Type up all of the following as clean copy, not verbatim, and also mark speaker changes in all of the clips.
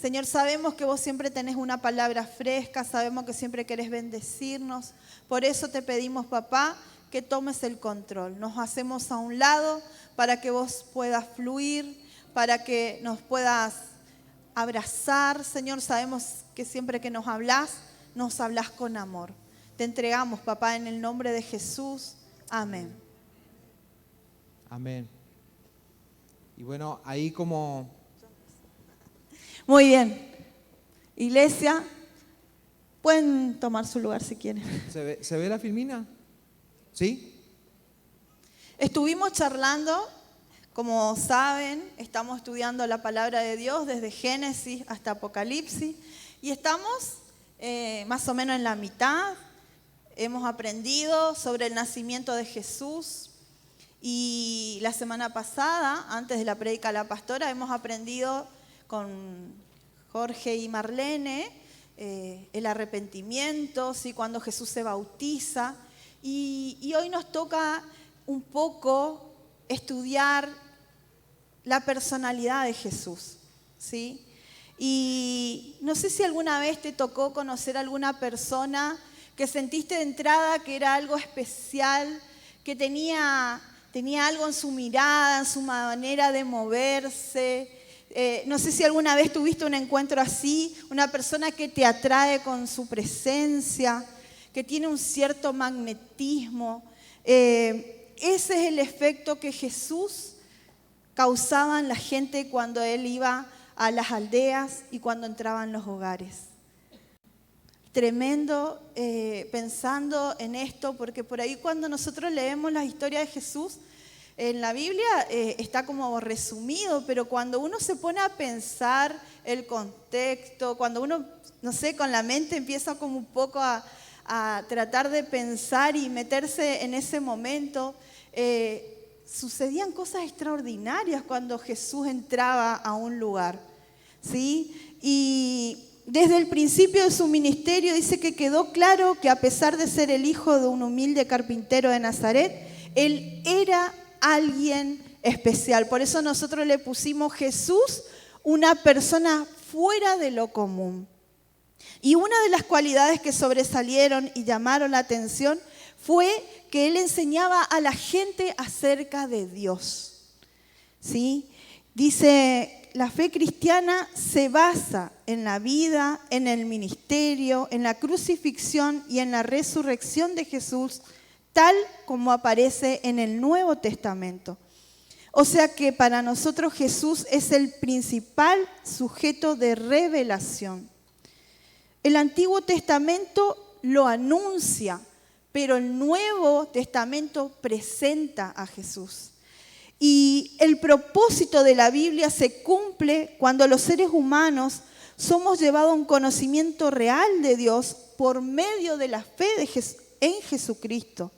Speaker 1: Señor, sabemos que vos siempre tenés una palabra fresca, sabemos que siempre querés bendecirnos. Por eso te pedimos, papá, que tomes el control. Nos hacemos a un lado para que vos puedas fluir, para que nos puedas abrazar. Señor, sabemos que siempre que nos hablás con amor. Te entregamos, papá, en el nombre de Jesús. Amén.
Speaker 2: Amén. Y bueno, ahí como...
Speaker 1: Muy bien. Iglesia, pueden tomar su lugar si quieren.
Speaker 2: ¿Se ve la filmina? ¿Sí?
Speaker 1: Estuvimos charlando, como saben, estamos estudiando la palabra de Dios desde Génesis hasta Apocalipsis y estamos más o menos en la mitad. Hemos aprendido sobre el nacimiento de Jesús y la semana pasada, antes de la prédica de la pastora, hemos aprendido con Jorge y Marlene el arrepentimiento, ¿sí? Cuando Jesús se bautiza. Y hoy nos toca un poco estudiar la personalidad de Jesús, ¿sí? Y no sé si alguna vez te tocó conocer a alguna persona que sentiste de entrada que era algo especial, que tenía algo en su mirada, en su manera de moverse. No sé si alguna vez tuviste un encuentro así, una persona que te atrae con su presencia, que tiene un cierto magnetismo. Ese es el efecto que Jesús causaba en la gente cuando Él iba a las aldeas y cuando entraba en los hogares. Tremendo pensando en esto, porque por ahí cuando nosotros leemos la historia de Jesús, en la Biblia está como resumido, pero cuando uno se pone a pensar el contexto, cuando uno, no sé, con la mente empieza como un poco a tratar de pensar y meterse en ese momento, sucedían cosas extraordinarias cuando Jesús entraba a un lugar, ¿sí? Y desde el principio de su ministerio dice que quedó claro que a pesar de ser el hijo de un humilde carpintero de Nazaret, Él era alguien especial. Por eso nosotros le pusimos Jesús, una persona fuera de lo común. Y una de las cualidades que sobresalieron y llamaron la atención fue que Él enseñaba a la gente acerca de Dios, ¿sí? Dice, la fe cristiana se basa en la vida, en el ministerio, en la crucifixión y en la resurrección de Jesús, tal como aparece en el Nuevo Testamento. O sea que para nosotros Jesús es el principal sujeto de revelación. El Antiguo Testamento lo anuncia, pero el Nuevo Testamento presenta a Jesús. Y el propósito de la Biblia se cumple cuando los seres humanos somos llevados a un conocimiento real de Dios por medio de la fe en Jesucristo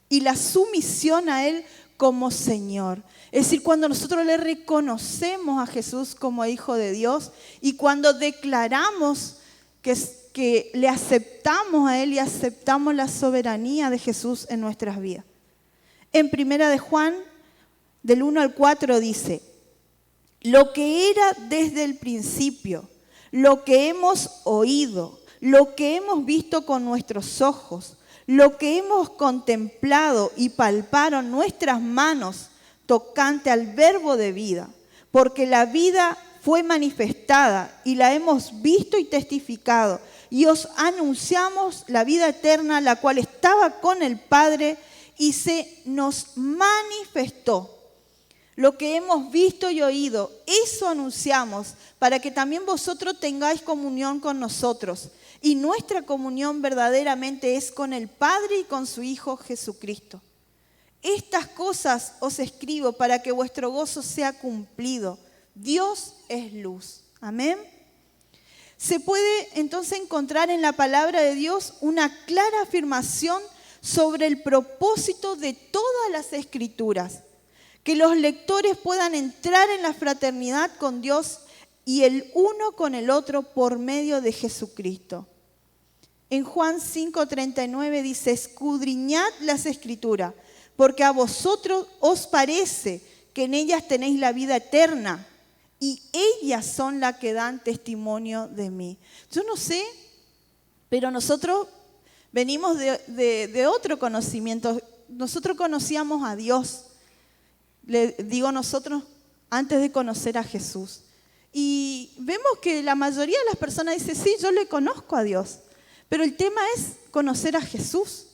Speaker 1: y la sumisión a Él como Señor. Es decir, cuando nosotros le reconocemos a Jesús como Hijo de Dios y cuando declaramos que le aceptamos a Él y aceptamos la soberanía de Jesús en nuestras vidas. En 1 de Juan, del 1 al 4 dice, lo que era desde el principio, lo que hemos oído, lo que hemos visto con nuestros ojos, lo que hemos contemplado y palparon nuestras manos tocante al verbo de vida, porque la vida fue manifestada y la hemos visto y testificado, y os anunciamos la vida eterna, la cual estaba con el Padre y se nos manifestó. Lo que hemos visto y oído, eso anunciamos, para que también vosotros tengáis comunión con nosotros. Y nuestra comunión verdaderamente es con el Padre y con su Hijo Jesucristo. Estas cosas os escribo para que vuestro gozo sea cumplido. Dios es luz. Amén. Se puede entonces encontrar en la palabra de Dios una clara afirmación sobre el propósito de todas las Escrituras. Que los lectores puedan entrar en la fraternidad con Dios y el uno con el otro por medio de Jesucristo. En Juan 5:39 dice, escudriñad las Escrituras, porque a vosotros os parece que en ellas tenéis la vida eterna, y ellas son las que dan testimonio de mí. Yo no sé, pero nosotros venimos de otro conocimiento. Nosotros conocíamos a Dios, le digo nosotros, antes de conocer a Jesús. Y vemos que la mayoría de las personas dice, sí, yo le conozco a Dios. Pero el tema es conocer a Jesús.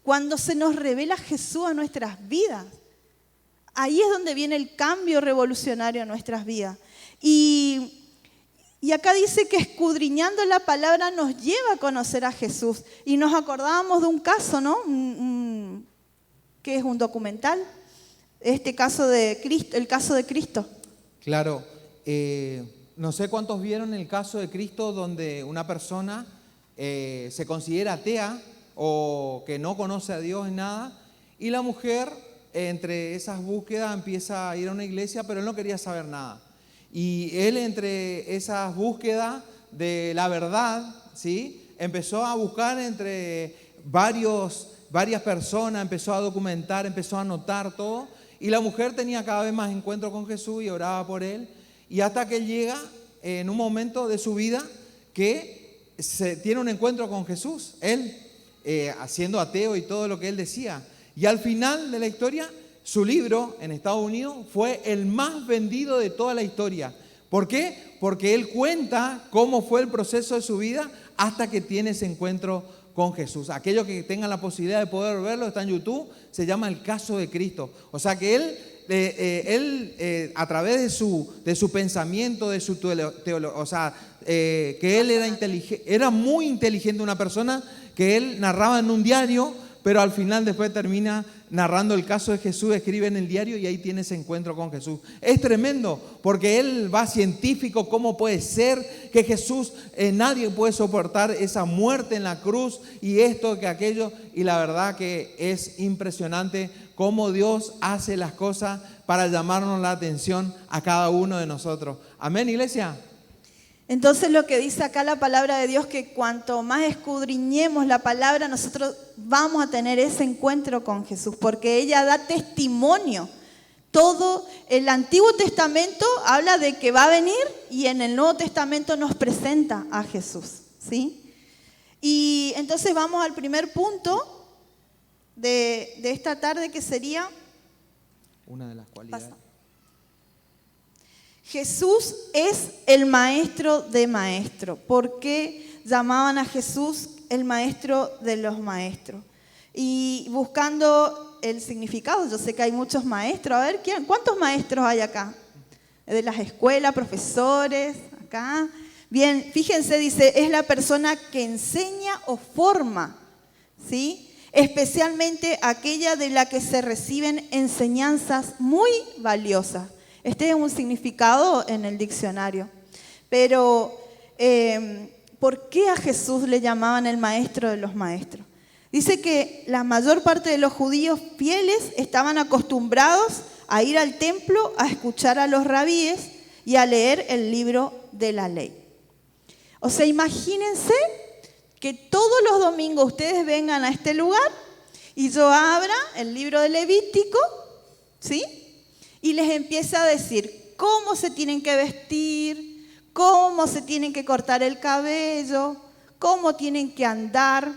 Speaker 1: Cuando se nos revela Jesús a nuestras vidas, ahí es donde viene el cambio revolucionario en nuestras vidas. Y acá dice que escudriñando la palabra nos lleva a conocer a Jesús. Y nos acordábamos de un caso, ¿no? Que es un documental. Este caso de Cristo, el caso de Cristo.
Speaker 2: Claro, no sé cuántos vieron el caso de Cristo donde una persona se considera atea o que no conoce a Dios en nada, y la mujer entre esas búsquedas empieza a ir a una iglesia, pero él no quería saber nada. Y él entre esas búsquedas de la verdad, ¿sí?, empezó a buscar entre varias personas, empezó a documentar, empezó a anotar todo. Y la mujer tenía cada vez más encuentros con Jesús y oraba por él. Y hasta que llega en un momento de su vida que tiene un encuentro con Jesús. Él, siendo ateo y todo lo que él decía. Y al final de la historia, su libro en Estados Unidos fue el más vendido de toda la historia. ¿Por qué? Porque él cuenta cómo fue el proceso de su vida hasta que tiene ese encuentro con Jesús. Aquellos que tengan la posibilidad de poder verlo, está en YouTube, se llama El Caso de Cristo. O sea que él a través de su pensamiento, de su teología, o sea, que él era inteligente, era muy inteligente, una persona que él narraba en un diario, pero al final después termina narrando el caso de Jesús, escribe en el diario y ahí tiene ese encuentro con Jesús. Es tremendo porque él va científico, cómo puede ser que Jesús, nadie puede soportar esa muerte en la cruz y esto, que aquello, y la verdad que es impresionante cómo Dios hace las cosas para llamarnos la atención a cada uno de nosotros. Amén, iglesia.
Speaker 1: Entonces lo que dice acá la palabra de Dios, que cuanto más escudriñemos la palabra, nosotros vamos a tener ese encuentro con Jesús, porque ella da testimonio. Todo el Antiguo Testamento habla de que va a venir y en el Nuevo Testamento nos presenta a Jesús, ¿sí? Y entonces vamos al primer punto de esta tarde, que sería
Speaker 2: una de las cualidades.
Speaker 1: Jesús es el maestro de maestros. ¿Por qué llamaban a Jesús el maestro de los maestros? Y buscando el significado, yo sé que hay muchos maestros. A ver, ¿cuántos maestros hay acá? De las escuelas, profesores, acá. Bien, fíjense, dice, es la persona que enseña o forma, ¿sí? Especialmente aquella de la que se reciben enseñanzas muy valiosas. Este es un significado en el diccionario. Pero, ¿por qué a Jesús le llamaban el maestro de los maestros? Dice que la mayor parte de los judíos fieles estaban acostumbrados a ir al templo a escuchar a los rabíes y a leer el libro de la ley. O sea, imagínense que todos los domingos ustedes vengan a este lugar y yo abra el libro de Levítico, ¿sí?, y les empieza a decir cómo se tienen que vestir, cómo se tienen que cortar el cabello, cómo tienen que andar.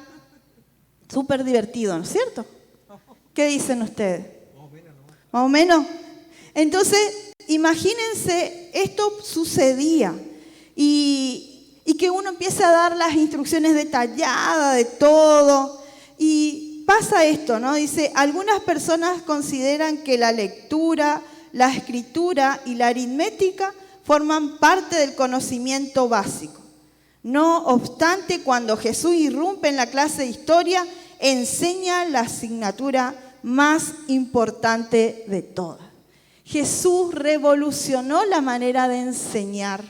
Speaker 1: Súper divertido, ¿no es cierto? ¿Qué dicen ustedes? Más o menos. Entonces, imagínense, esto sucedía y que uno empieza a dar las instrucciones detalladas de todo. Y pasa esto, ¿no? Dice, algunas personas consideran que la lectura, la escritura y la aritmética forman parte del conocimiento básico. No obstante, cuando Jesús irrumpe en la clase de historia, enseña la asignatura más importante de todas. Jesús revolucionó la manera de enseñar,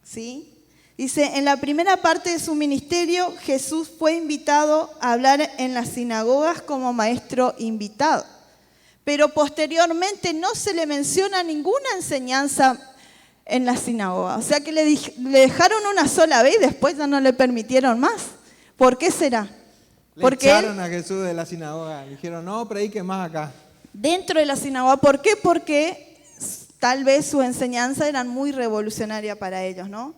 Speaker 1: ¿sí? Dice, en la primera parte de su ministerio, Jesús fue invitado a hablar en las sinagogas como maestro invitado. Pero posteriormente no se le menciona ninguna enseñanza en la sinagoga. O sea que le dejaron una sola vez y después ya no le permitieron más. ¿Por qué será?
Speaker 2: Porque echaron a Jesús de la sinagoga. Le dijeron, no, predique más acá.
Speaker 1: Dentro de la sinagoga. ¿Por qué? Porque tal vez sus enseñanzas eran muy revolucionarias para ellos, ¿no?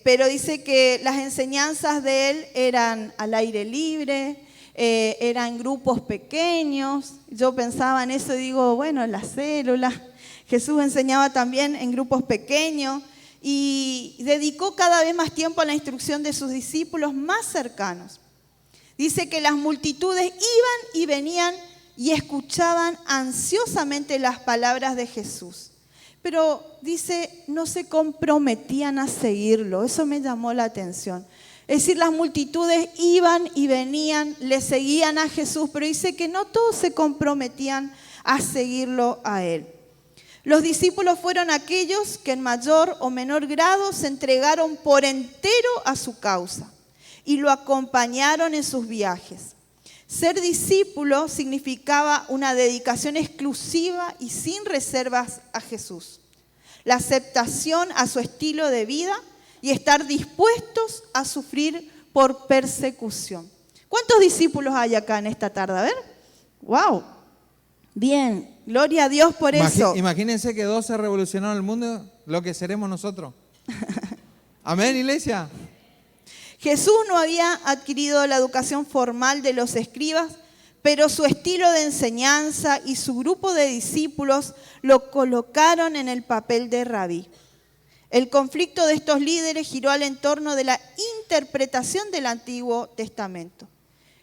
Speaker 1: Pero dice que las enseñanzas de él eran al aire libre, eran grupos pequeños. Yo pensaba en eso y digo, bueno, en las células. Jesús enseñaba también en grupos pequeños y dedicó cada vez más tiempo a la instrucción de sus discípulos más cercanos. Dice que las multitudes iban y venían y escuchaban ansiosamente las palabras de Jesús. Pero dice, no se comprometían a seguirlo. Eso me llamó la atención. Es decir, las multitudes iban y venían, le seguían a Jesús, pero dice que no todos se comprometían a seguirlo a él. Los discípulos fueron aquellos que en mayor o menor grado se entregaron por entero a su causa y lo acompañaron en sus viajes. Ser discípulo significaba una dedicación exclusiva y sin reservas a Jesús, la aceptación a su estilo de vida y estar dispuestos a sufrir por persecución. ¿Cuántos discípulos hay acá en esta tarde? A ver. ¡Wow! Bien, gloria a Dios por eso.
Speaker 2: Imagínense que 12 revolucionaron el mundo, lo que seremos nosotros. Amén, iglesia.
Speaker 1: Jesús no había adquirido la educación formal de los escribas, pero su estilo de enseñanza y su grupo de discípulos lo colocaron en el papel de rabí. El conflicto de estos líderes giró al entorno de la interpretación del Antiguo Testamento.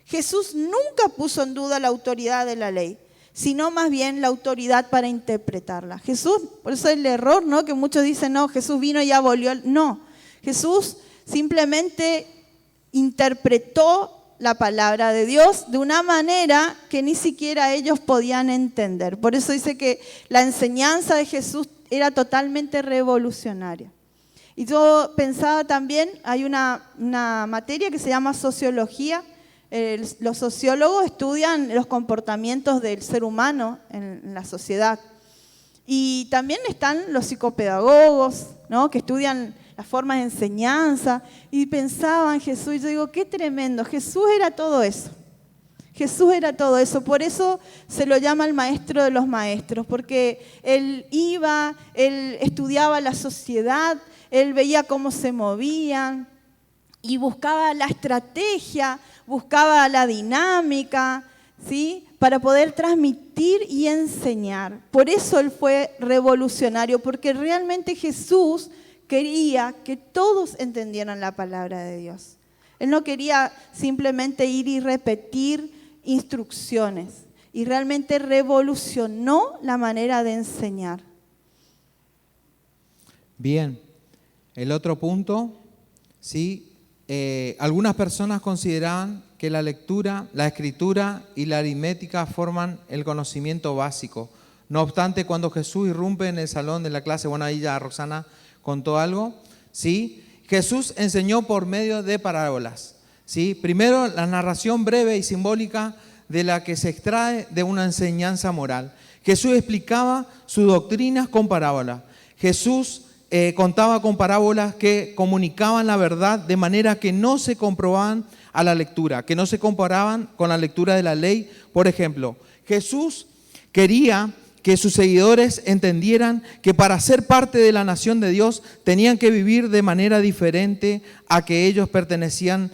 Speaker 1: Jesús nunca puso en duda la autoridad de la ley, sino más bien la autoridad para interpretarla. Jesús, por eso el error, ¿no? Que muchos dicen, no, Jesús vino y abolió. No, Jesús simplemente interpretó la palabra de Dios de una manera que ni siquiera ellos podían entender. Por eso dice que la enseñanza de Jesús era totalmente revolucionaria. Y yo pensaba también, hay una materia que se llama sociología. Los sociólogos estudian los comportamientos del ser humano en la sociedad. Y también están los psicopedagogos, ¿no? Que estudian las formas de enseñanza, y pensaba en Jesús, y yo digo, qué tremendo, Jesús era todo eso. Jesús era todo eso, por eso se lo llama el maestro de los maestros, porque él iba, él estudiaba la sociedad, él veía cómo se movían y buscaba la estrategia, buscaba la dinámica, ¿sí? Para poder transmitir y enseñar. Por eso él fue revolucionario, porque realmente Jesús quería que todos entendieran la palabra de Dios. Él no quería simplemente ir y repetir instrucciones, y realmente revolucionó la manera de enseñar.
Speaker 2: Bien, el otro punto, ¿sí? Algunas personas consideraban que la lectura, la escritura y la aritmética forman el conocimiento básico. No obstante, cuando Jesús irrumpe en el salón de la clase, bueno, ahí ya Roxana contó algo, ¿sí? Jesús enseñó por medio de parábolas, ¿sí? Primero, la narración breve y simbólica de la que se extrae de una enseñanza moral. Jesús explicaba sus doctrinas con parábolas. Jesús contaba con parábolas que comunicaban la verdad de manera que no se comprobaban a la lectura, que no se comparaban con la lectura de la ley. Por ejemplo, Jesús quería que sus seguidores entendieran que para ser parte de la nación de Dios tenían que vivir de manera diferente a que ellos pertenecían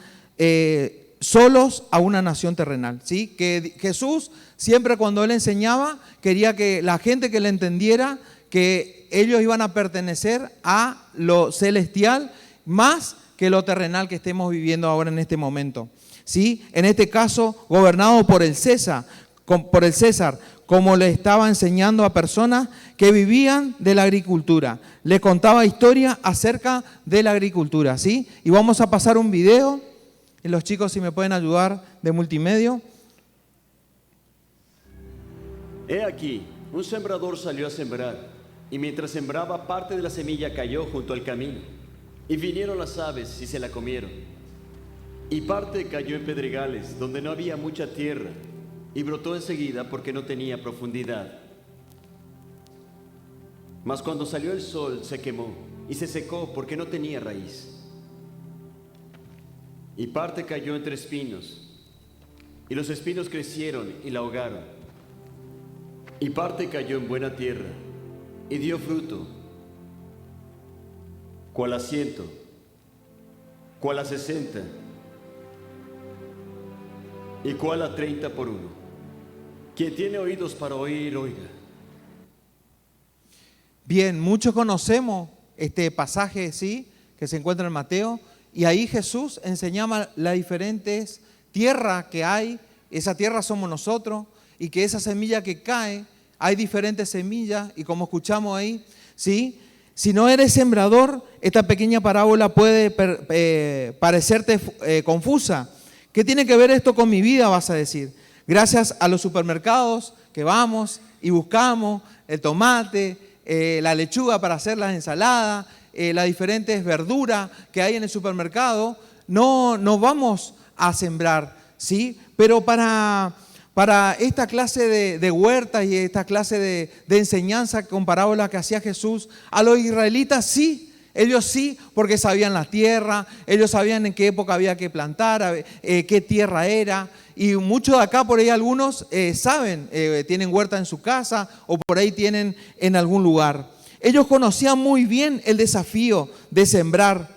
Speaker 2: solos a una nación terrenal, ¿sí? Que Jesús siempre cuando Él enseñaba quería que la gente que le entendiera que ellos iban a pertenecer a lo celestial más que lo terrenal que estemos viviendo ahora en este momento, ¿sí? En este caso, gobernado por el César, como le estaba enseñando a personas que vivían de la agricultura. Le contaba historias acerca de la agricultura, ¿sí? Y vamos a pasar un video, y los chicos si me pueden ayudar de multimedia.
Speaker 3: He aquí, un sembrador salió a sembrar, y mientras sembraba, parte de la semilla cayó junto al camino, y vinieron las aves y se la comieron. Y parte cayó en pedregales, donde no había mucha tierra, y brotó enseguida porque no tenía profundidad. Mas cuando salió el sol se quemó y se secó porque no tenía raíz. Y parte cayó entre espinos, y los espinos crecieron y la ahogaron. Y parte cayó en buena tierra, y dio fruto, cuál a 100, cuál a 60 y cuál a 30 por uno. Quien tiene oídos para oír, oiga.
Speaker 2: Bien, muchos conocemos este pasaje, ¿sí?, que se encuentra en Mateo, y ahí Jesús enseñaba las diferentes tierras que hay. Esa tierra somos nosotros, y que esa semilla que cae, hay diferentes semillas, y como escuchamos ahí, ¿sí?, si no eres sembrador, esta pequeña parábola puede parecerte confusa. ¿Qué tiene que ver esto con mi vida?, vas a decir. Gracias a los supermercados que vamos y buscamos el tomate, la lechuga para hacer las ensaladas, las diferentes verduras que hay en el supermercado, no vamos a sembrar, ¿sí? Pero para esta clase de huertas y esta clase de enseñanza con parábolas que hacía Jesús, a los israelitas sí, ellos sí, porque sabían la tierra, ellos sabían en qué época había que plantar, qué tierra era. Y muchos de acá, por ahí algunos saben, tienen huerta en su casa o por ahí tienen en algún lugar. Ellos conocían muy bien el desafío de sembrar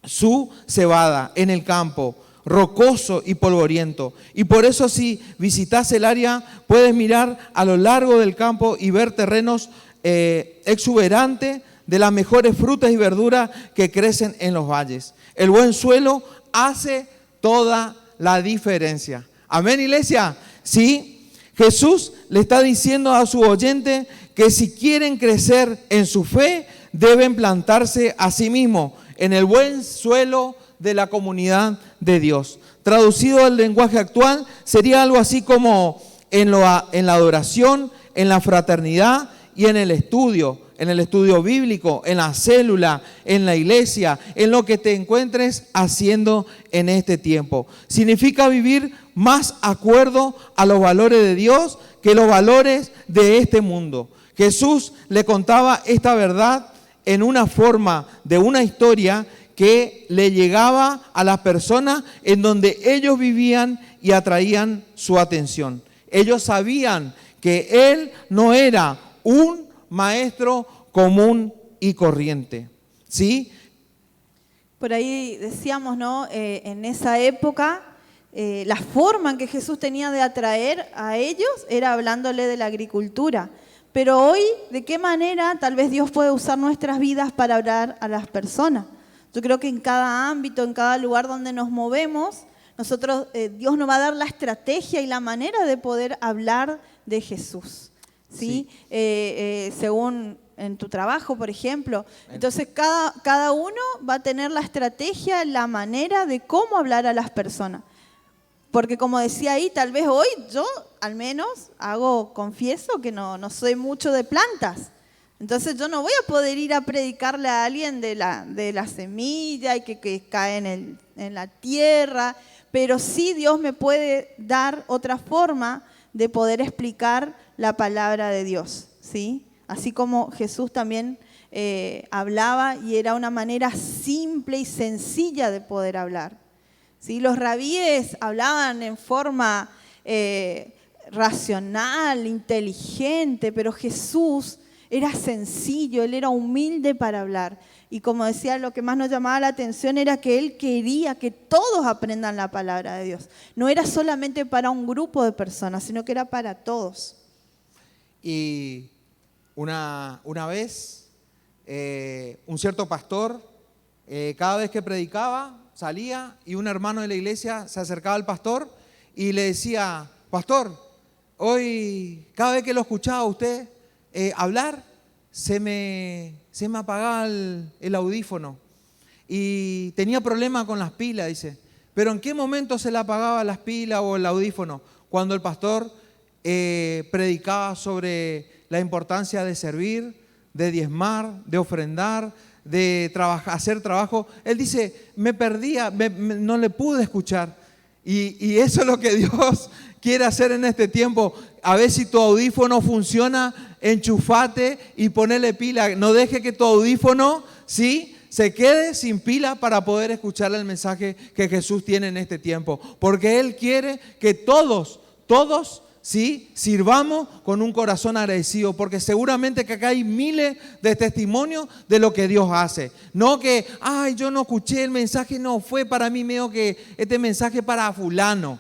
Speaker 2: su cebada en el campo, rocoso y polvoriento. Y por eso si visitas el área, puedes mirar a lo largo del campo y ver terrenos exuberantes de las mejores frutas y verduras que crecen en los valles. El buen suelo hace toda la diferencia. Amén, iglesia. Sí, Jesús le está diciendo a su oyente que si quieren crecer en su fe, deben plantarse a sí mismos en el buen suelo de la comunidad de Dios. Traducido al lenguaje actual, sería algo así como en la adoración, en la fraternidad y en el estudio bíblico, en la célula, en la iglesia, en lo que te encuentres haciendo en este tiempo. Significa vivir más acuerdo a los valores de Dios que los valores de este mundo. Jesús le contaba esta verdad en una forma de una historia que le llegaba a las personas en donde ellos vivían y atraían su atención. Ellos sabían que Él no era un maestro común y corriente, ¿sí?
Speaker 1: Por ahí decíamos, ¿no? En esa época, la forma en que Jesús tenía de atraer a ellos era hablándole de la agricultura. Pero hoy, ¿de qué manera tal vez Dios puede usar nuestras vidas para hablar a las personas? Yo creo que en cada ámbito, en cada lugar donde nos movemos, nosotros, Dios nos va a dar la estrategia y la manera de poder hablar de Jesús, ¿sí? Según en tu trabajo, por ejemplo. Entonces, cada uno va a tener la estrategia, la manera de cómo hablar a las personas. Porque como decía ahí, tal vez hoy yo al menos confieso que no soy mucho de plantas. Entonces yo no voy a poder ir a predicarle a alguien de la semilla y que cae en la tierra, pero sí Dios me puede dar otra forma de poder explicar la palabra de Dios, ¿sí? Así como Jesús también hablaba y era una manera simple y sencilla de poder hablar. ¿Sí? Los rabíes hablaban en forma racional, inteligente, pero Jesús era sencillo, Él era humilde para hablar. Y como decía, lo que más nos llamaba la atención era que Él quería que todos aprendan la palabra de Dios. No era solamente para un grupo de personas, sino que era para todos.
Speaker 2: Y una vez, un cierto pastor, cada vez que predicaba, salía y un hermano de la iglesia se acercaba al pastor y le decía: pastor, hoy cada vez que lo escuchaba a usted hablar, se me apagaba el audífono y tenía problemas con las pilas, dice. Pero ¿en qué momento se le apagaba las pilas o el audífono? Cuando el pastor predicaba sobre la importancia de servir, de diezmar, de ofrendar, de hacer trabajo. Él dice: me perdía, no le pude escuchar. Y eso es lo que Dios quiere hacer en este tiempo. A ver si tu audífono funciona, enchufate y ponele pila. No deje que tu audífono, ¿sí?, se quede sin pila para poder escuchar el mensaje que Jesús tiene en este tiempo. Porque Él quiere que todos ¿sí? Sirvamos con un corazón agradecido, porque seguramente que acá hay miles de testimonios de lo que Dios hace. No que, ay, yo no escuché el mensaje, no, fue para mí medio que este mensaje para fulano.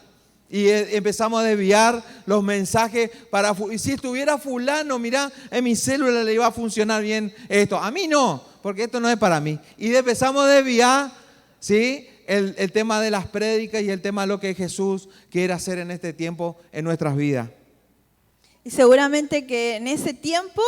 Speaker 2: Y empezamos a desviar los mensajes para y si estuviera fulano, mirá, en mi célula le iba a funcionar bien esto. A mí no, porque esto no es para mí. Y empezamos a desviar, ¿sí?, el tema de las prédicas y el tema de lo que Jesús quiere hacer en este tiempo en nuestras vidas.
Speaker 1: Y seguramente que en ese tiempo,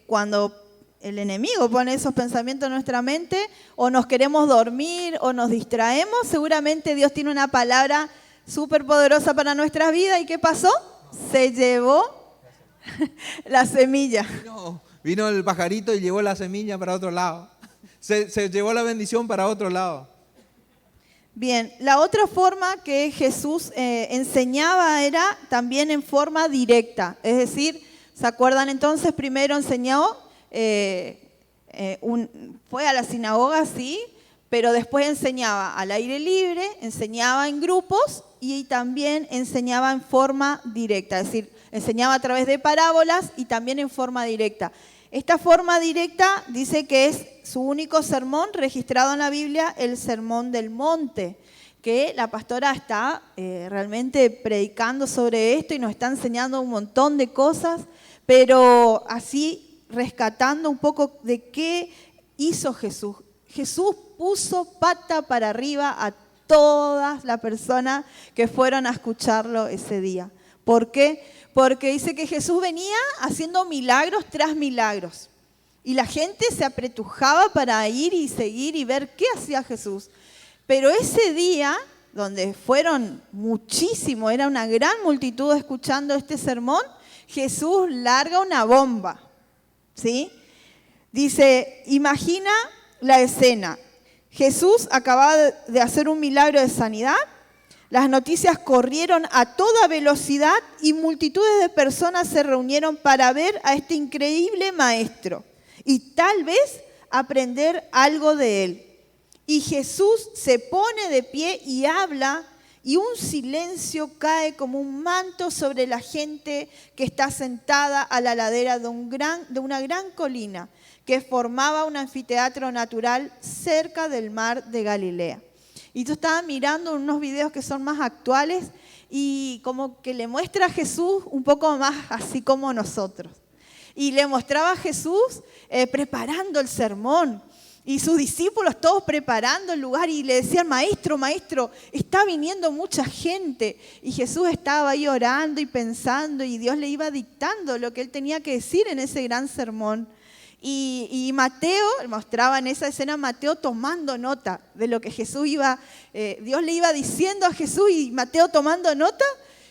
Speaker 1: cuando el enemigo pone esos pensamientos en nuestra mente, o nos queremos dormir o nos distraemos, seguramente Dios tiene una palabra súper poderosa para nuestras vidas. ¿Y qué pasó? Se llevó la semilla.
Speaker 2: Vino el pajarito y llevó la semilla para otro lado. Se llevó la bendición para otro lado.
Speaker 1: Bien, la otra forma que Jesús enseñaba era también en forma directa. Es decir, ¿se acuerdan entonces? Primero enseñó, fue a la sinagoga, sí, pero después enseñaba al aire libre, enseñaba en grupos y también enseñaba en forma directa. Es decir, enseñaba a través de parábolas y también en forma directa. Esta forma directa dice que es su único sermón registrado en la Biblia, el Sermón del Monte, que la pastora está realmente predicando sobre esto y nos está enseñando un montón de cosas, pero así rescatando un poco de qué hizo Jesús. Jesús puso pata para arriba a todas las personas que fueron a escucharlo ese día. ¿Por qué? Porque dice que Jesús venía haciendo milagros tras milagros. Y la gente se apretujaba para ir y seguir y ver qué hacía Jesús. Pero ese día, donde fueron muchísimos, era una gran multitud escuchando este sermón, Jesús larga una bomba, ¿sí? Dice, imagina la escena. Jesús acababa de hacer un milagro de sanidad. Las noticias corrieron a toda velocidad y multitudes de personas se reunieron para ver a este increíble maestro y tal vez aprender algo de él. Y Jesús se pone de pie y habla, y un silencio cae como un manto sobre la gente que está sentada a la ladera de una gran colina que formaba un anfiteatro natural cerca del mar de Galilea. Y yo estaba mirando unos videos que son más actuales y como que le muestra a Jesús un poco más así como nosotros. Y le mostraba a Jesús preparando el sermón y sus discípulos todos preparando el lugar y le decían, maestro, maestro, está viniendo mucha gente. Y Jesús estaba ahí orando y pensando y Dios le iba dictando lo que él tenía que decir en ese gran sermón. Y Mateo, mostraba en esa escena Mateo tomando nota de lo que Jesús Dios le iba diciendo a Jesús y Mateo tomando nota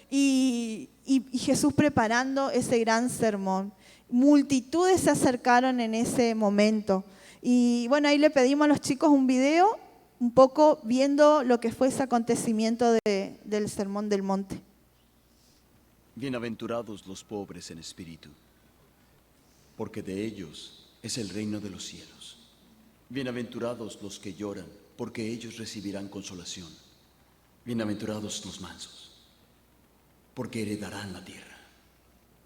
Speaker 1: y Jesús preparando ese gran sermón. Multitudes se acercaron en ese momento. Y bueno, ahí le pedimos a los chicos un video, un poco viendo lo que fue ese acontecimiento del Sermón del Monte.
Speaker 3: Bienaventurados los pobres en espíritu, porque de ellos es el reino de los cielos. Bienaventurados los que lloran, porque ellos recibirán consolación. Bienaventurados los mansos, porque heredarán la tierra.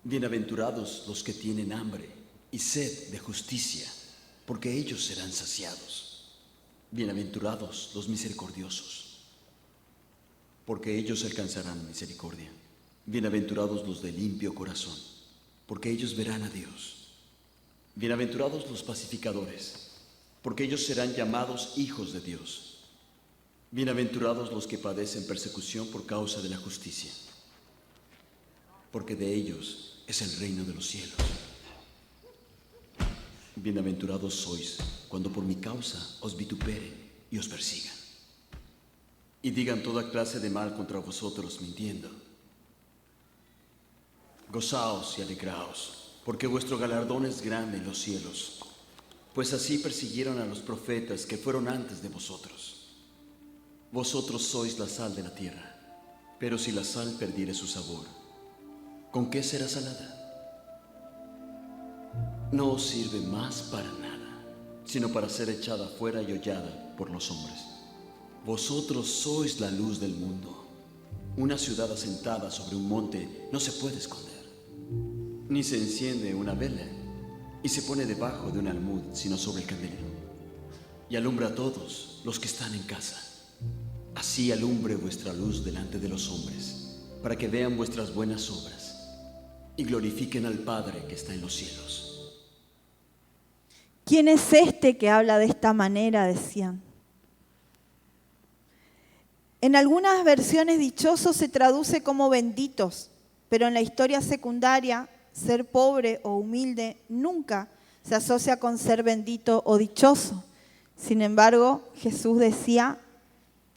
Speaker 3: Bienaventurados los que tienen hambre y sed de justicia, porque ellos serán saciados. Bienaventurados los misericordiosos, porque ellos alcanzarán misericordia. Bienaventurados los de limpio corazón, porque ellos verán a Dios. Bienaventurados los pacificadores, porque ellos serán llamados hijos de Dios. Bienaventurados los que padecen persecución por causa de la justicia, porque de ellos es el reino de los cielos. Bienaventurados sois cuando por mi causa os vituperen y os persigan, y digan toda clase de mal contra vosotros mintiendo. Gozaos y alegraos, porque vuestro galardón es grande en los cielos, pues así persiguieron a los profetas que fueron antes de vosotros. Vosotros sois la sal de la tierra, pero si la sal perdiere su sabor, ¿con qué será salada? No os sirve más para nada, sino para ser echada fuera y hollada por los hombres. Vosotros sois la luz del mundo. Una ciudad asentada sobre un monte no se puede esconder, ni se enciende una vela y se pone debajo de un almud, sino sobre el candelero, y alumbra a todos los que están en casa. Así alumbre vuestra luz delante de los hombres, para que vean vuestras buenas obras y glorifiquen al Padre que está en los cielos.
Speaker 1: ¿Quién es este que habla de esta manera?, decían. En algunas versiones dichosos se traduce como benditos, pero en la historia secundaria, ser pobre o humilde nunca se asocia con ser bendito o dichoso. Sin embargo, Jesús decía,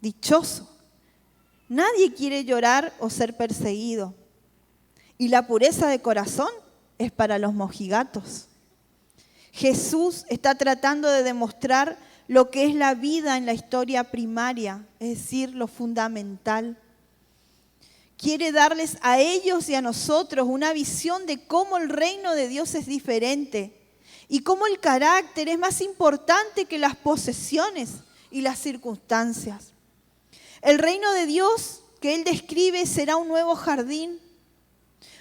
Speaker 1: dichoso. Nadie quiere llorar o ser perseguido. Y la pureza de corazón es para los mojigatos. Jesús está tratando de demostrar lo que es la vida en la historia primaria, es decir, lo fundamental. Quiere darles a ellos y a nosotros una visión de cómo el reino de Dios es diferente y cómo el carácter es más importante que las posesiones y las circunstancias. El reino de Dios que Él describe será un nuevo jardín,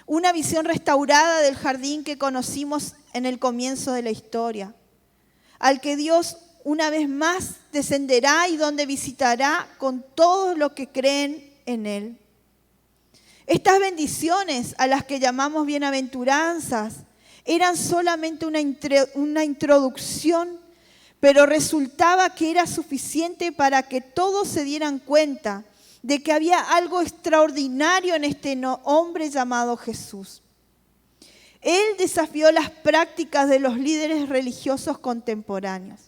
Speaker 1: una visión restaurada del jardín que conocimos en el comienzo de la historia, al que Dios una vez más descenderá y donde visitará con todos los que creen en Él. Estas bendiciones a las que llamamos bienaventuranzas eran solamente una introducción, pero resultaba que era suficiente para que todos se dieran cuenta de que había algo extraordinario en este hombre llamado Jesús. Él desafió las prácticas de los líderes religiosos contemporáneos.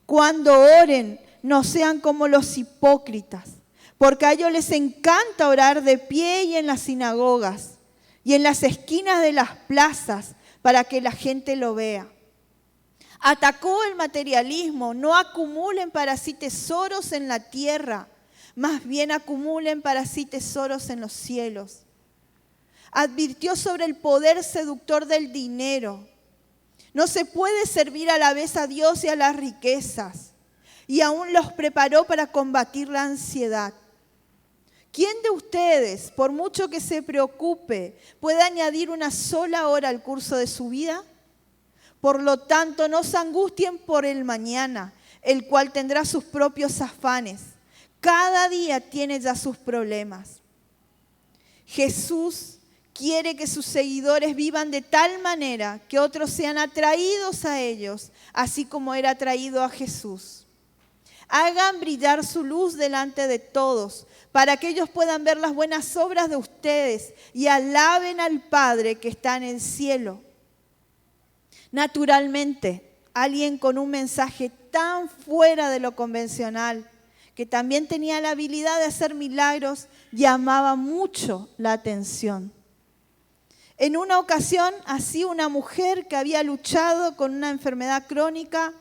Speaker 1: Cuando oren, no sean como los hipócritas, porque a ellos les encanta orar de pie y en las sinagogas y en las esquinas de las plazas para que la gente lo vea. Atacó el materialismo. No acumulen para sí tesoros en la tierra, más bien acumulen para sí tesoros en los cielos. Advirtió sobre el poder seductor del dinero. No se puede servir a la vez a Dios y a las riquezas. Y aún los preparó para combatir la ansiedad. ¿Quién de ustedes, por mucho que se preocupe, puede añadir una sola hora al curso de su vida? Por lo tanto, no se angustien por el mañana, el cual tendrá sus propios afanes. Cada día tiene ya sus problemas. Jesús quiere que sus seguidores vivan de tal manera que otros sean atraídos a ellos, así como era atraído a Jesús. Hagan brillar su luz delante de todos, para que ellos puedan ver las buenas obras de ustedes y alaben al Padre que está en el cielo. Naturalmente, alguien con un mensaje tan fuera de lo convencional, que también tenía la habilidad de hacer milagros, llamaba mucho la atención. En una ocasión, así una mujer que había luchado con una enfermedad crónica,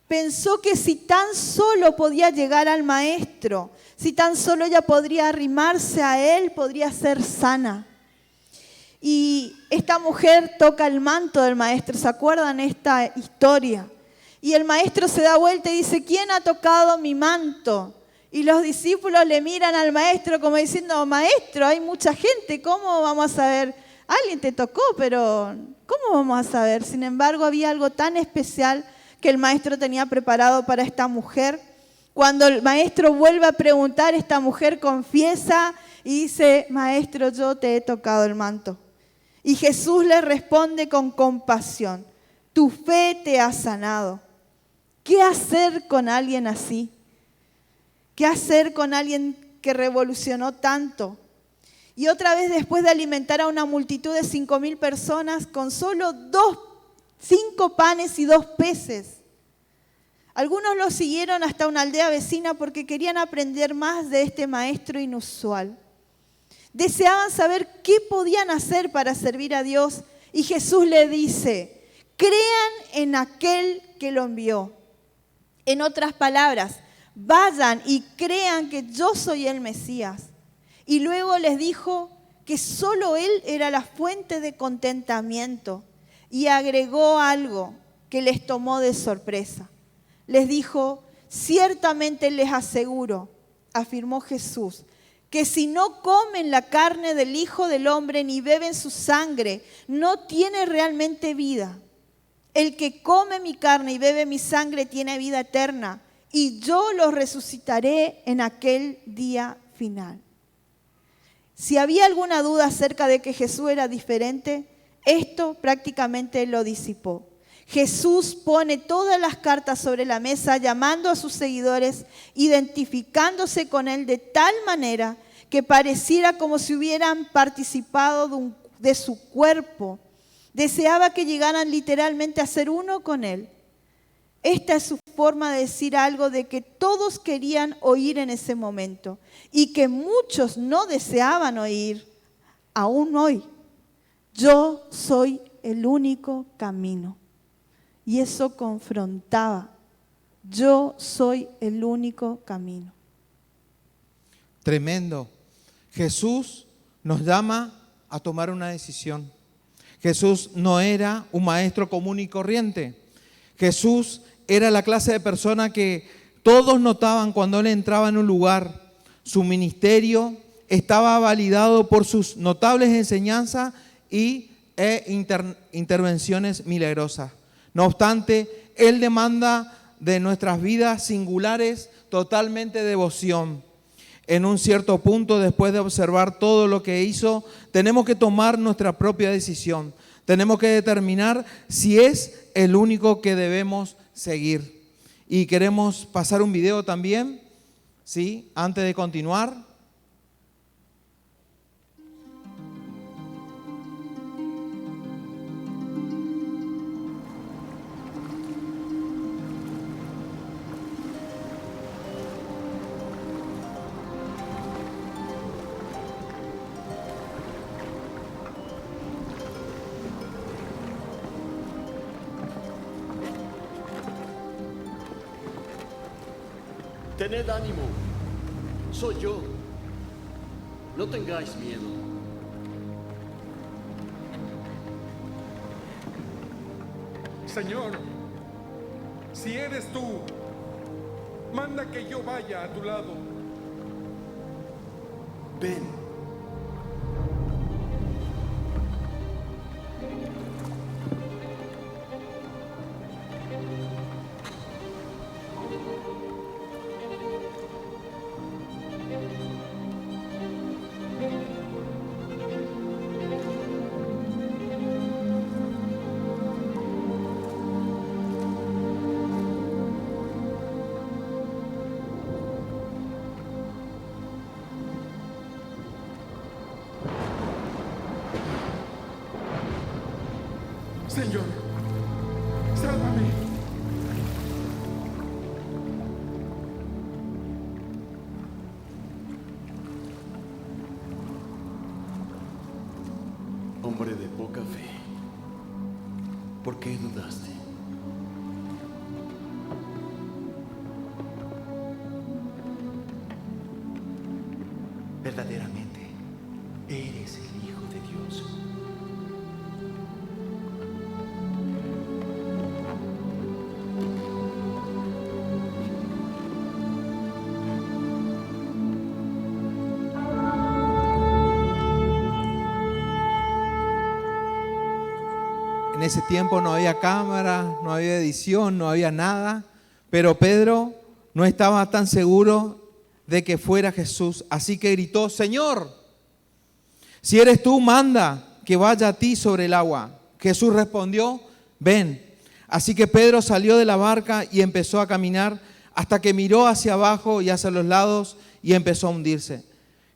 Speaker 1: pensó que si tan solo podía llegar al maestro, si tan solo ella podría arrimarse a él, podría ser sana. Y esta mujer toca el manto del maestro, ¿se acuerdan esta historia? Y el maestro se da vuelta y dice, ¿quién ha tocado mi manto? Y los discípulos le miran al maestro como diciendo, maestro, hay mucha gente, ¿cómo vamos a saber? Alguien te tocó, pero ¿cómo vamos a saber? Sin embargo, había algo tan especial que el maestro tenía preparado para esta mujer. Cuando el maestro vuelve a preguntar, esta mujer confiesa y dice, maestro, yo te he tocado el manto. Y Jesús le responde con compasión, tu fe te ha sanado. ¿Qué hacer con alguien así? ¿Qué hacer con alguien que revolucionó tanto? Y otra vez, después de alimentar a una multitud de 5,000 personas con solo 5 panes y 2 peces. Algunos lo siguieron hasta una aldea vecina porque querían aprender más de este maestro inusual. Deseaban saber qué podían hacer para servir a Dios. Y Jesús le dice, crean en aquel que lo envió. En otras palabras, vayan y crean que yo soy el Mesías. Y luego les dijo que solo Él era la fuente de contentamiento. Y agregó algo que les tomó de sorpresa. Les dijo, ciertamente les aseguro, afirmó Jesús, que si no comen la carne del Hijo del Hombre ni beben su sangre, no tiene realmente vida. El que come mi carne y bebe mi sangre tiene vida eterna, y yo los resucitaré en aquel día final. Si había alguna duda acerca de que Jesús era diferente, esto prácticamente lo disipó. Jesús pone todas las cartas sobre la mesa, llamando a sus seguidores, identificándose con él de tal manera que pareciera como si hubieran participado de su cuerpo. Deseaba que llegaran literalmente a ser uno con él. Esta es su forma de decir algo de que todos querían oír en ese momento y que muchos no deseaban oír aún hoy. Yo soy el único camino. Y eso confrontaba. Yo soy el único camino.
Speaker 2: Tremendo. Jesús nos llama a tomar una decisión. Jesús no era un maestro común y corriente. Jesús era la clase de persona que todos notaban cuando él entraba en un lugar. Su ministerio estaba validado por sus notables enseñanzas e intervenciones milagrosas. No obstante, él demanda de nuestras vidas singulares totalmente devoción. En un cierto punto, después de observar todo lo que hizo, tenemos que tomar nuestra propia decisión. Tenemos que determinar si es el único que debemos seguir. Y queremos pasar un video también, ¿sí? Antes de continuar.
Speaker 3: Tened ánimo, soy yo. No tengáis miedo.
Speaker 4: Señor, si eres tú, manda que yo vaya a tu lado.
Speaker 3: Ven.
Speaker 4: Señor, sálvame.
Speaker 3: Hombre de poca fe, ¿por qué dudaste?
Speaker 5: Verdaderamente, eres el Hijo de Dios.
Speaker 2: En ese tiempo no había cámara, no había edición, no había nada, pero Pedro no estaba tan seguro de que fuera Jesús, así que gritó: Señor, si eres tú, manda que vaya a ti sobre el agua. Jesús respondió: ven. Así que Pedro salió de la barca y empezó a caminar hasta que miró hacia abajo y hacia los lados y empezó a hundirse.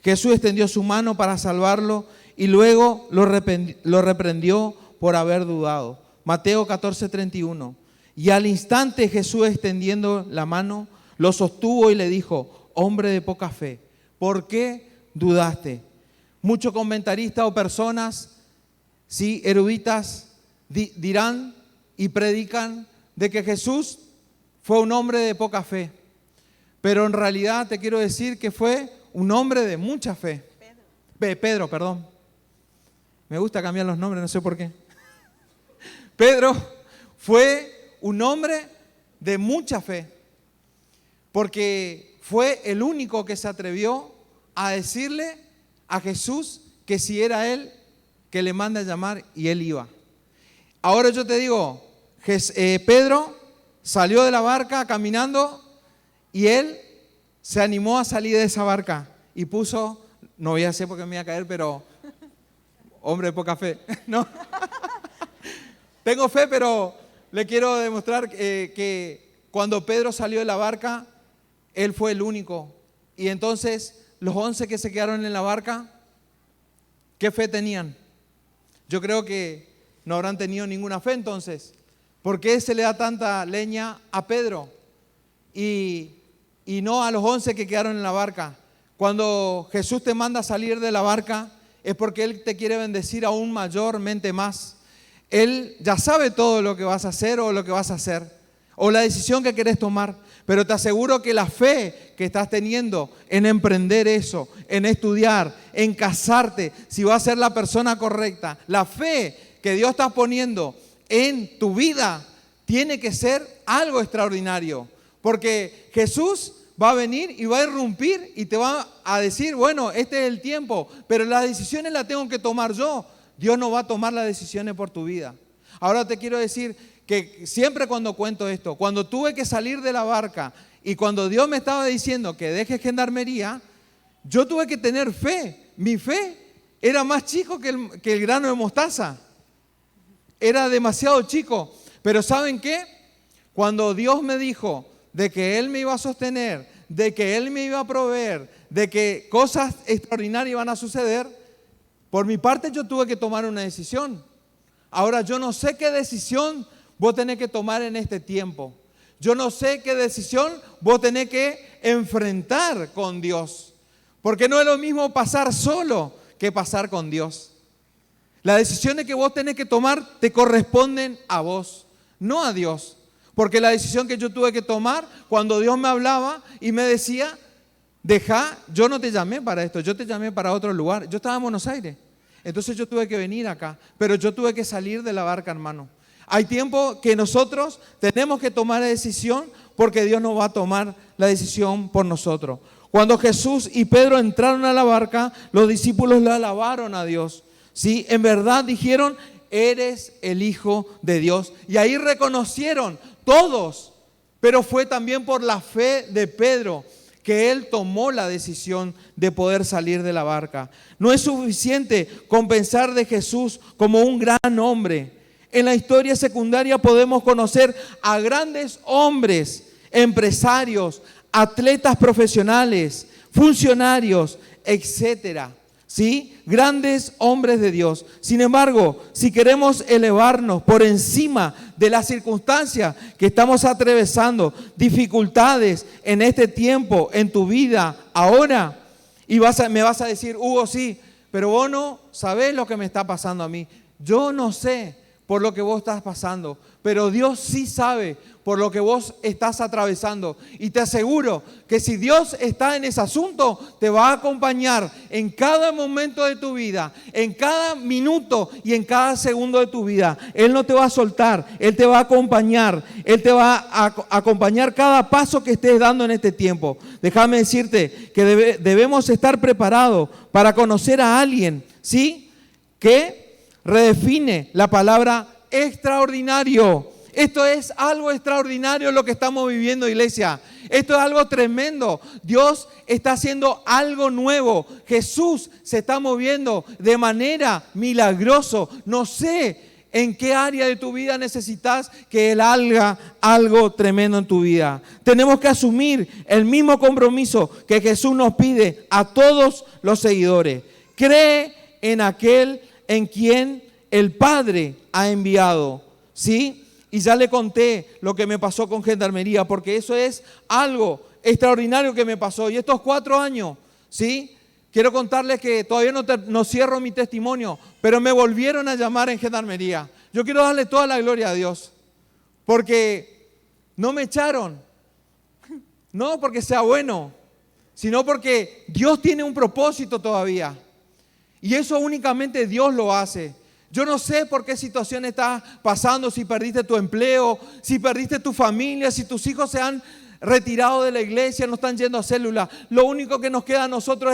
Speaker 2: Jesús extendió su mano para salvarlo y luego lo reprendió por haber dudado. Mateo 14:31. Y al instante Jesús, extendiendo la mano, lo sostuvo y le dijo: hombre de poca fe, ¿por qué dudaste? Muchos comentaristas o personas, sí, eruditas, dirán y predican de que Jesús fue un hombre de poca fe. Pero en realidad te quiero decir que fue un hombre de mucha fe. Pedro, perdón. Me gusta cambiar los nombres, no sé por qué. Pedro fue un hombre de mucha fe, porque fue el único que se atrevió a decirle a Jesús que si era Él, que le manda a llamar, y Él iba. Ahora yo te digo, Pedro salió de la barca caminando y él se animó a salir de esa barca y puso, no voy a hacer porque me voy a caer, pero hombre de poca fe, ¿no? Tengo fe, pero le quiero demostrar que cuando Pedro salió de la barca, él fue el único. Y entonces los 11 que se quedaron en la barca, ¿qué fe tenían? Yo creo que no habrán tenido ninguna fe entonces. ¿Por qué se le da tanta leña a Pedro y no a los 11 que quedaron en la barca? Cuando Jesús te manda a salir de la barca es porque Él te quiere bendecir aún mayormente más. Él ya sabe todo lo que vas a hacer o lo que vas a hacer o la decisión que querés tomar. Pero te aseguro que la fe que estás teniendo en emprender eso, en estudiar, en casarte, si vas a ser la persona correcta, la fe que Dios está poniendo en tu vida tiene que ser algo extraordinario. Porque Jesús va a venir y va a irrumpir y te va a decir, bueno, este es el tiempo, pero las decisiones las tengo que tomar yo. Dios no va a tomar las decisiones por tu vida. Ahora te quiero decir que siempre cuando cuento esto, cuando tuve que salir de la barca y cuando Dios me estaba diciendo que deje Gendarmería, yo tuve que tener fe. Mi fe era más chico que el grano de mostaza. Era demasiado chico. Pero ¿saben qué? Cuando Dios me dijo de que Él me iba a sostener, de que Él me iba a proveer, de que cosas extraordinarias iban a suceder, por mi parte yo tuve que tomar una decisión. Ahora yo no sé qué decisión vos tenés que tomar en este tiempo. Yo no sé qué decisión vos tenés que enfrentar con Dios. Porque no es lo mismo pasar solo que pasar con Dios. Las decisiones que vos tenés que tomar te corresponden a vos, no a Dios. Porque la decisión que yo tuve que tomar cuando Dios me hablaba y me decía, deja, yo no te llamé para esto, yo te llamé para otro lugar. Yo estaba en Buenos Aires, entonces yo tuve que venir acá, pero yo tuve que salir de la barca, hermano. Hay tiempo que nosotros tenemos que tomar la decisión porque Dios no va a tomar la decisión por nosotros. Cuando Jesús y Pedro entraron a la barca, los discípulos le alabaron a Dios. ¿Sí? En verdad dijeron, eres el Hijo de Dios. Y ahí reconocieron todos, pero fue también por la fe de Pedro que él tomó la decisión de poder salir de la barca. No es suficiente con pensar de Jesús como un gran hombre. En la historia secundaria podemos conocer a grandes hombres, empresarios, atletas profesionales, funcionarios, etcétera. ¿Sí? Grandes hombres de Dios. Sin embargo, si queremos elevarnos por encima de las circunstancias que estamos atravesando, dificultades en este tiempo, en tu vida, ahora, y me vas a decir, Hugo, sí, pero vos no sabés lo que me está pasando a mí. Yo no sé por lo que vos estás pasando, pero Dios sí sabe por lo que vos estás atravesando. Y te aseguro que si Dios está en ese asunto, te va a acompañar en cada momento de tu vida, en cada minuto y en cada segundo de tu vida. Él no te va a soltar, Él te va a acompañar, Él te va a acompañar cada paso que estés dando en este tiempo. Déjame decirte que debemos estar preparados para conocer a alguien, ¿sí? Que redefine la palabra extraordinario. Esto es algo extraordinario lo que estamos viviendo, iglesia. Esto es algo tremendo. Dios está haciendo algo nuevo. Jesús se está moviendo de manera milagrosa. No sé en qué área de tu vida necesitas que Él haga algo tremendo en tu vida. Tenemos que asumir el mismo compromiso que Jesús nos pide a todos los seguidores. Cree en aquel en quien el Padre ha enviado, ¿sí? Y ya le conté lo que me pasó con Gendarmería, porque eso es algo extraordinario que me pasó. Y estos 4 años, ¿sí? Quiero contarles que todavía no cierro mi testimonio, pero me volvieron a llamar en Gendarmería. Yo quiero darle toda la gloria a Dios, porque no me echaron, no porque sea bueno, sino porque Dios tiene un propósito todavía. Y eso únicamente Dios lo hace. Yo no sé por qué situación estás pasando, si perdiste tu empleo, si perdiste tu familia, si tus hijos se han retirados de la iglesia, no están yendo a célula. Lo único que nos queda a nosotros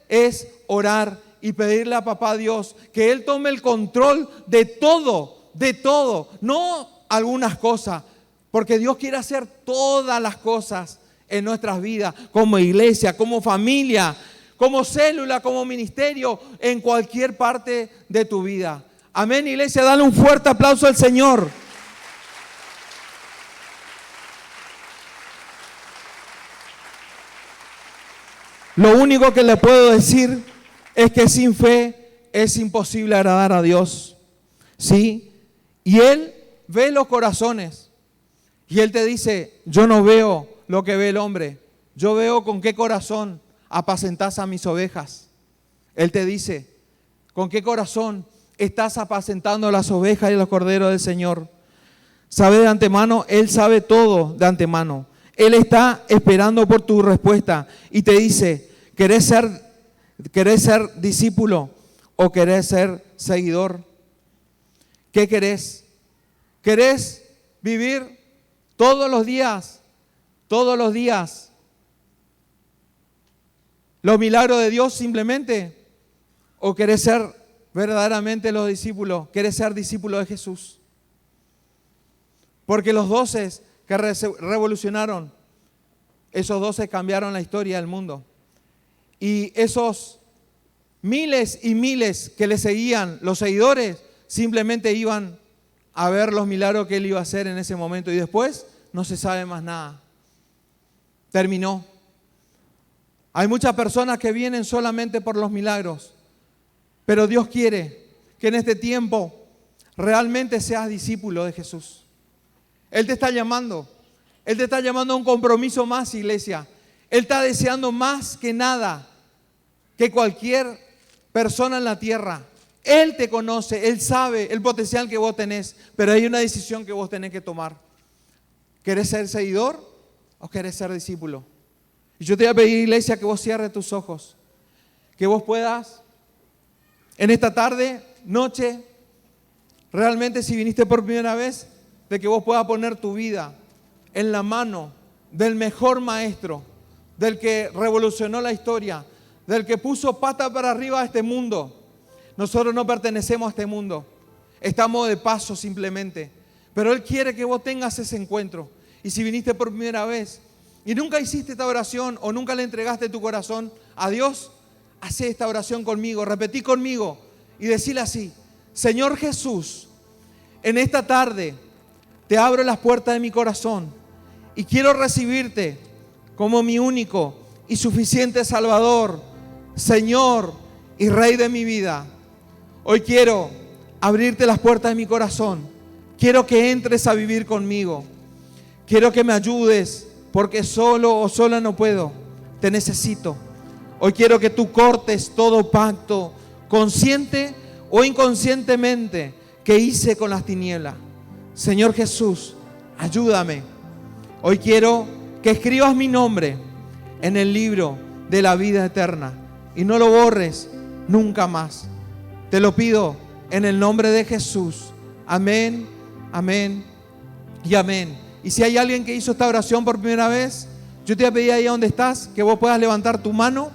Speaker 2: es orar y pedirle a papá Dios que Él tome el control de todo, no algunas cosas, porque Dios quiere hacer todas las cosas en nuestras vidas, como iglesia, como familia, como célula, como ministerio, en cualquier parte de tu vida. Amén, iglesia, dale un fuerte aplauso al Señor. Lo único que le puedo decir es que sin fe es imposible agradar a Dios, ¿sí? Y Él ve los corazones y Él te dice, yo no veo lo que ve el hombre, yo veo con qué corazón apacentás a mis ovejas. Él te dice, con qué corazón estás apacentando las ovejas y los corderos del Señor. Sabe de antemano, Él sabe todo de antemano. Él está esperando por tu respuesta y te dice, ¿querés ser discípulo o querés ser seguidor? ¿Qué querés? ¿Querés vivir todos los días los milagros de Dios simplemente? ¿O querés ser verdaderamente los discípulos? ¿Querés ser discípulo de Jesús? Porque los 12 que revolucionaron, esos 12 cambiaron la historia del mundo. Y esos miles y miles que le seguían, los seguidores, simplemente iban a ver los milagros que Él iba a hacer en ese momento. Y después no se sabe más nada. Terminó. Hay muchas personas que vienen solamente por los milagros, pero Dios quiere que en este tiempo realmente seas discípulo de Jesús. Él te está llamando. Él te está llamando a un compromiso más, iglesia. Él está deseando más que nada que cualquier persona en la tierra. Él te conoce, Él sabe el potencial que vos tenés, pero hay una decisión que vos tenés que tomar. ¿Querés ser seguidor o querés ser discípulo? Y yo te voy a pedir, iglesia, que vos cierres tus ojos, que vos puedas en esta tarde, noche, realmente si viniste por primera vez, de que vos puedas poner tu vida en la mano del mejor maestro, del que revolucionó la historia, del que puso pata para arriba a este mundo. Nosotros no pertenecemos a este mundo, estamos de paso simplemente, pero Él quiere que vos tengas ese encuentro. Y si viniste por primera vez y nunca hiciste esta oración o nunca le entregaste tu corazón a Dios, hacé esta oración conmigo, repetí conmigo y decile así: Señor Jesús, en esta tarde te abro las puertas de mi corazón y quiero recibirte como mi único y suficiente Salvador, Señor y Rey de mi vida. Hoy quiero abrirte las puertas de mi corazón. Quiero que entres a vivir conmigo. Quiero que me ayudes porque solo o sola no puedo. Te necesito. Hoy quiero que tú cortes todo pacto, consciente o inconscientemente, que hice con las tinieblas. Señor Jesús, ayúdame. Hoy quiero que escribas mi nombre en el libro de la vida eterna y no lo borres nunca más. Te lo pido en el nombre de Jesús. Amén, amén y amén. Y si hay alguien que hizo esta oración por primera vez, yo te voy a pedir ahí donde estás que vos puedas levantar tu mano.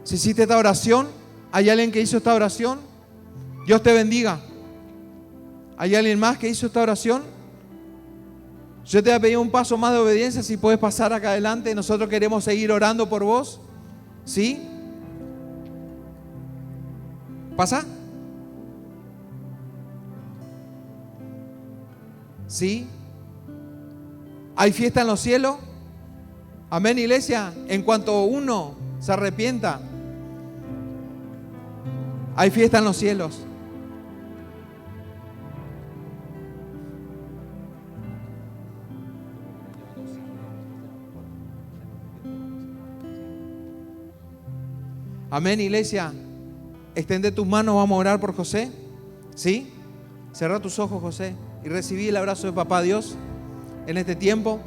Speaker 2: Si hiciste esta oración, ¿hay alguien que hizo esta oración? Dios te bendiga. ¿Hay alguien más que hizo esta oración? Yo te voy a pedir un paso más de obediencia, si puedes pasar acá adelante. Nosotros queremos seguir orando por vos. ¿Sí? ¿Pasa? ¿Sí? ¿Hay fiesta en los cielos? Amén, iglesia. En cuanto uno se arrepienta, hay fiesta en los cielos. Amén, iglesia. Extende tus manos, vamos a orar por José. ¿Sí? Cerra tus ojos, José, y recibí el abrazo de papá Dios en este tiempo.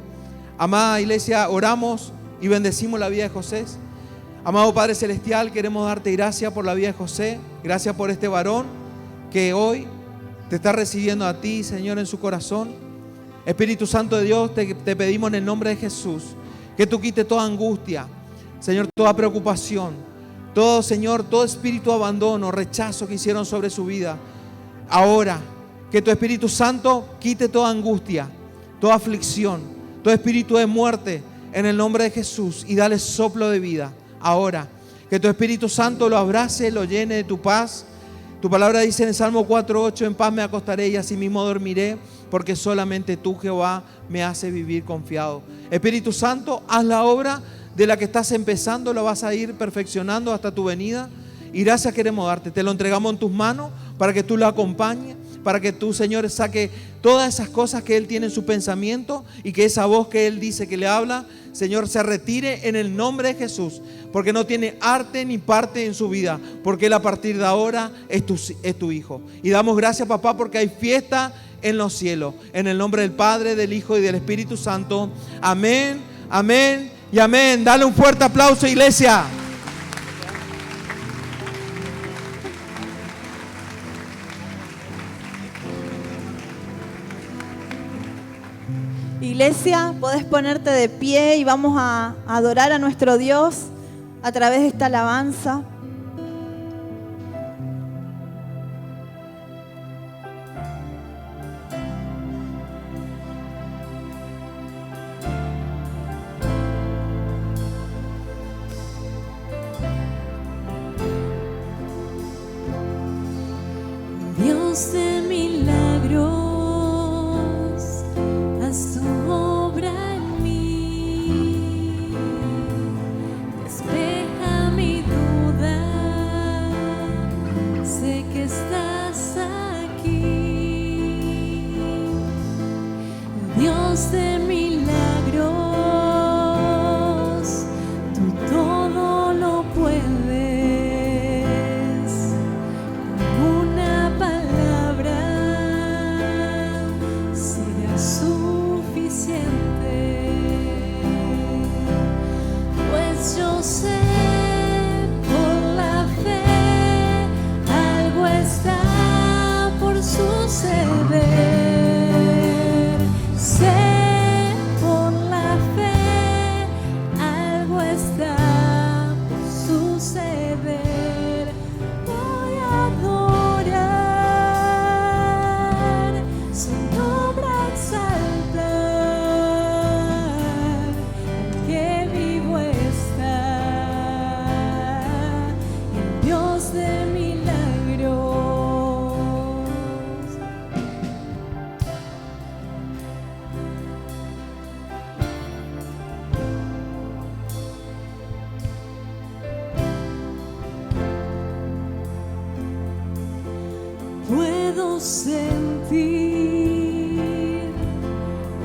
Speaker 2: Amada iglesia, oramos y bendecimos la vida de José. Amado Padre Celestial, queremos darte gracias por la vida de José. Gracias por este varón que hoy te está recibiendo a ti, Señor, en su corazón. Espíritu Santo de Dios, te pedimos en el nombre de Jesús que tú quites toda angustia, Señor, toda preocupación, todo, Señor, todo espíritu de abandono, rechazo que hicieron sobre su vida. Ahora, que tu Espíritu Santo quite toda angustia, toda aflicción, todo espíritu de muerte en el nombre de Jesús y dale soplo de vida. Ahora, que tu Espíritu Santo lo abrace, lo llene de tu paz. Tu palabra dice en el Salmo 4:8, en paz me acostaré y asimismo dormiré, porque solamente tú, Jehová, me hace vivir confiado. Espíritu Santo, haz la obra de la que estás empezando, la vas a ir perfeccionando hasta tu venida. Y gracias queremos darte, te lo entregamos en tus manos para que tú lo acompañes, para que tú, Señor, saque todas esas cosas que Él tiene en su pensamiento y que esa voz que Él dice que le habla, Señor, se retire en el nombre de Jesús, porque no tiene arte ni parte en su vida, porque Él a partir de ahora es tu hijo. Y damos gracias, papá, porque hay fiesta en los cielos, en el nombre del Padre, del Hijo y del Espíritu Santo. Amén, amén y amén. Dale un fuerte aplauso, iglesia.
Speaker 1: Iglesia, podés ponerte de pie y vamos a adorar a nuestro Dios a través de esta alabanza.
Speaker 6: Dios de milagros, haz tu obra en mí, despeja mi duda, sé que estás aquí. Dios de milagros, tú todo lo puedes. Yo sé por la fe, algo está por suceder. Sé por la fe, algo está por suceder. Voy a adorar, su nombre exaltar, el que vivo está. De milagros, puedo sentir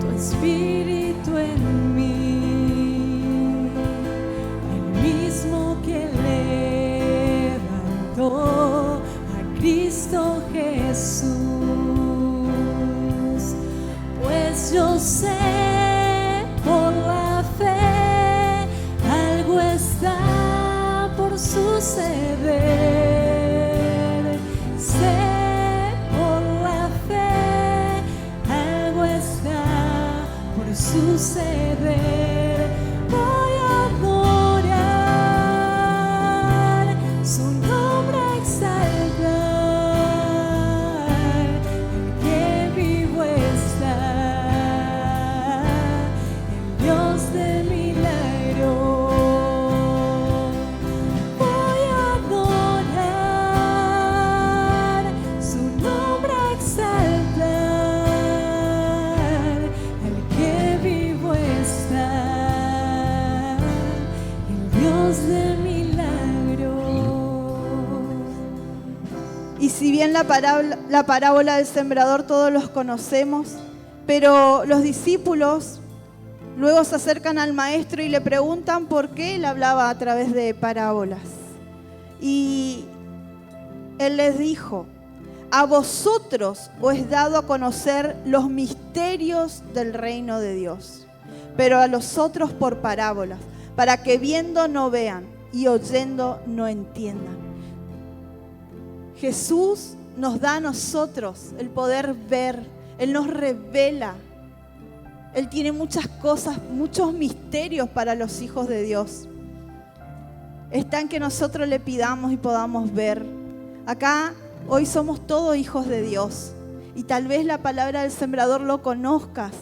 Speaker 6: tu espíritu en mí, el mismo que a Cristo Jesús, pues yo sé por la fe, algo está por suceder. Sé por la fe, algo está por suceder. Voy a adorar, su nombre exaltar, el que vivo está, el Dios de milagros. Voy a adorar, su nombre exaltar, el que vivo está, el Dios de milagros.
Speaker 1: Y si bien la parábola del sembrador todos los conocemos, pero los discípulos luego se acercan al maestro y le preguntan por qué él hablaba a través de parábolas. Y él les dijo: a vosotros os es dado a conocer los misterios del reino de Dios, pero a los otros por parábolas, para que viendo no vean y oyendo no entiendan. Jesús nos da a nosotros el poder ver. Él nos revela Él tiene muchas cosas, muchos misterios para los hijos de Dios. Está en que nosotros le pidamos y podamos ver. Acá hoy somos todos hijos de Dios. Y tal vez la palabra del sembrador lo conozcas,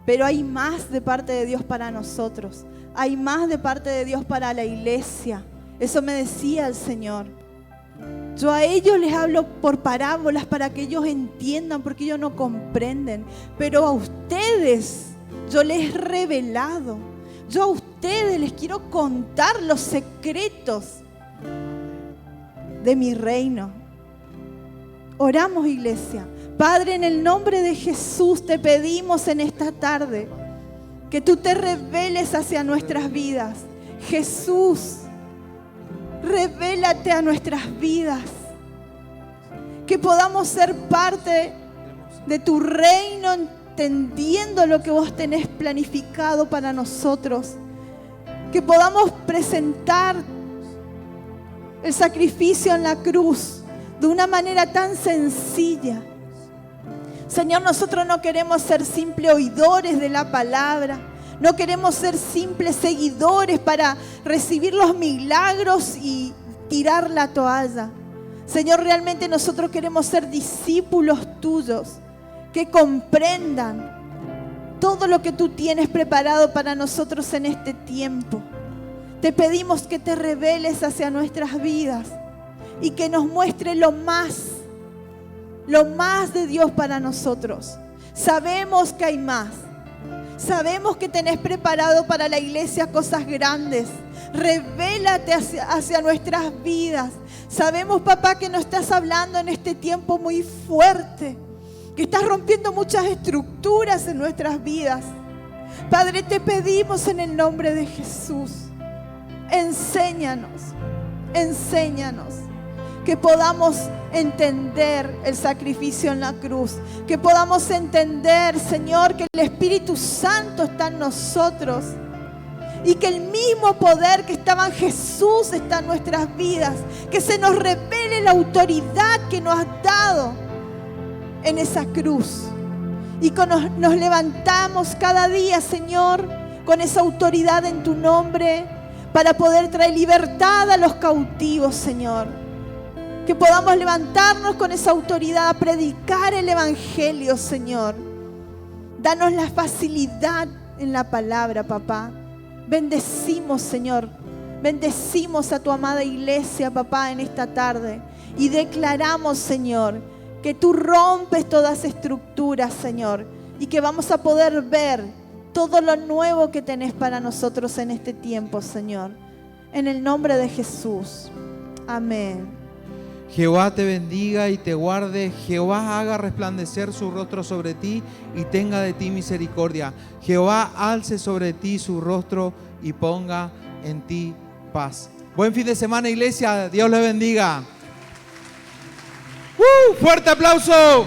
Speaker 1: pero hay más de parte de Dios para nosotros. Hay más de parte de Dios para la iglesia. Eso me decía el Señor. Yo a ellos les hablo por parábolas para que ellos entiendan, porque ellos no comprenden. Pero a ustedes yo les he revelado. Yo a ustedes les quiero contar los secretos de mi reino. Oramos, iglesia. Padre, en el nombre de Jesús te pedimos en esta tarde que tú te reveles hacia nuestras vidas. Jesús, revélate a nuestras vidas. Que podamos ser parte de tu reino, entendiendo lo que vos tenés planificado para nosotros. Que podamos presentar el sacrificio en la cruz de una manera tan sencilla. Señor, nosotros no queremos ser simples oidores de la palabra. No queremos ser simples seguidores para recibir los milagros y tirar la toalla. Señor, realmente nosotros queremos ser discípulos tuyos que comprendan todo lo que tú tienes preparado para nosotros en este tiempo. Te pedimos que te reveles hacia nuestras vidas y que nos muestre lo más de Dios para nosotros. Sabemos que hay más. Sabemos que tenés preparado para la iglesia cosas grandes. Revélate hacia nuestras vidas. Sabemos, papá, que nos estás hablando en este tiempo muy fuerte, que estás rompiendo muchas estructuras en nuestras vidas. Padre, te pedimos en el nombre de Jesús, enséñanos, que podamos entender el sacrificio en la cruz, que podamos entender, Señor, que el Espíritu Santo está en nosotros y que el mismo poder que estaba en Jesús está en nuestras vidas, que se nos revele la autoridad que nos has dado en esa cruz y que nos levantamos cada día, Señor, con esa autoridad en tu nombre para poder traer libertad a los cautivos, Señor. Que podamos levantarnos con esa autoridad a predicar el Evangelio, Señor. Danos la facilidad en la palabra, papá. Bendecimos, Señor. Bendecimos a tu amada iglesia, papá, en esta tarde. Y declaramos, Señor, que tú rompes todas estructuras, Señor. Y que vamos a poder ver todo lo nuevo que tenés para nosotros en este tiempo, Señor. En el nombre de Jesús. Amén.
Speaker 2: Jehová te bendiga y te guarde. Jehová haga resplandecer su rostro sobre ti y tenga de ti misericordia. Jehová alce sobre ti su rostro y ponga en ti paz. Buen fin de semana, iglesia. Dios les bendiga. ¡Fuerte aplauso!